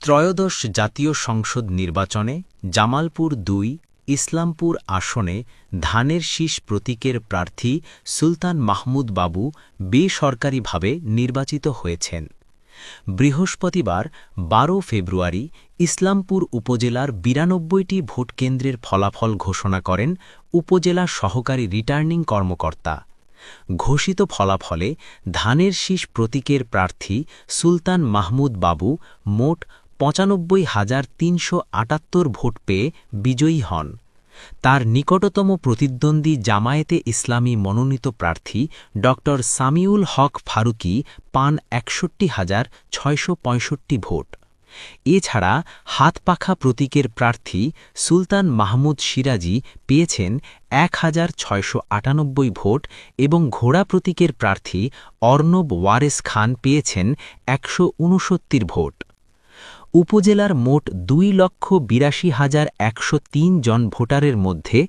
ত্রয়োদশ জাতীয় সংসদ নির্বাচনে জামালপুর ২ ইসলামপুর আসনে ধানের শীষ প্রতীকের প্রার্থী সুলতান মাহমুদ বাবু বেসরকারিভাবে নির্বাচিত হয়েছেন। বৃহস্পতিবার ১২ ফেব্রুয়ারি ইসলামপুর উপজেলার ৯২টি ভোটকেন্দ্রের ফলাফল ঘোষণা করেন উপজেলা সহকারী রিটার্নিং কর্মকর্তা। ঘোষিত ফলাফলে ধানের শীষ প্রতীকের প্রার্থী সুলতান মাহমুদ বাবু মোট ৯৫,৩৭৮ ভোট পেয়ে বিজয়ী হন। তার নিকটতম প্রতিদ্বন্দ্বী জামায়াতে ইসলামী মনোনীত প্রার্থী ড সামিউল হক ফারুকী পান ৬১,৬৬৫ ভোট। এছাড়া হাতপাখা প্রতীকের প্রার্থী সুলতান মাহমুদ সিরাজি পেয়েছেন ১,৬৯৮ ভোট এবং ঘোড়া প্রতীকের প্রার্থী অর্ণব ওয়ারেস খান পেয়েছেন ১৬৯ ভোট। উপজেলার মোট ২,৮২,১০৩ জন ভোটারের মধ্যে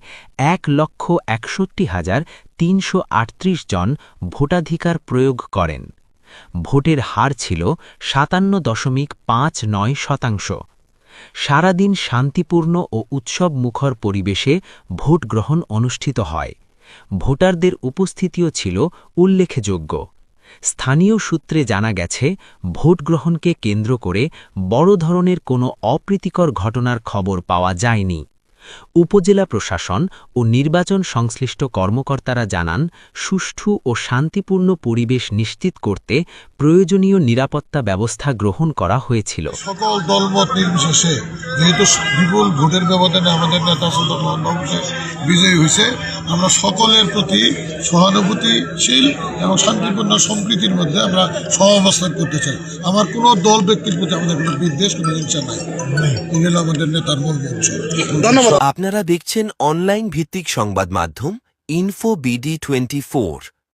১,৬১,৩৩৮ জন ভোটাধিকার প্রয়োগ করেন। ভোটের হার ছিল ৫৭.৫৯%। সারাদিন শান্তিপূর্ণ ও উৎসবমুখর পরিবেশে ভোট গ্রহণ অনুষ্ঠিত হয়। ভোটারদের উপস্থিতিও ছিল উল্লেখযোগ্য। স্থানীয় সূত্রে জানা গেছে, ভোট গ্রহণকে কেন্দ্র করে বড় ধরনের কোনো অপ্রীতিকর ঘটনার খবর পাওয়া যায়নি। উপজেলা প্রশাসন ও নির্বাচন সংশ্লিষ্ট কর্মকর্তারা জানান, সুষ্ঠু ও শান্তিপূর্ণ পরিবেশ নিশ্চিত করতে প্রয়োজনীয় নিরাপত্তা ব্যবস্থা গ্রহণ করা হয়েছিল। সকল দলমত নির্বিশেষে যেহেতু বিপুল ভোটের ব্যবধানে আমাদের নেতা সুলতান মাহমুদ বাবু বিজয়ী হয়েছে, আমরা সকলের প্রতি সহানুভূতিশীল এবং শান্তিপূর্ণ সম্প্রীতির মধ্যে আমরা সহাবস্থান করতে চাই। আমার কোনো দল ব্যক্তির প্রতি আমাদের কোনো বিদ্বেষ, কোনো হিংসা নাই। এই হলো আমাদের নেতার মূল মঞ্চ। ধন্যবাদ। আপনারা দেখছেন অনলাইন ভিত্তিক সংবাদ মাধ্যম ইনফো BD24।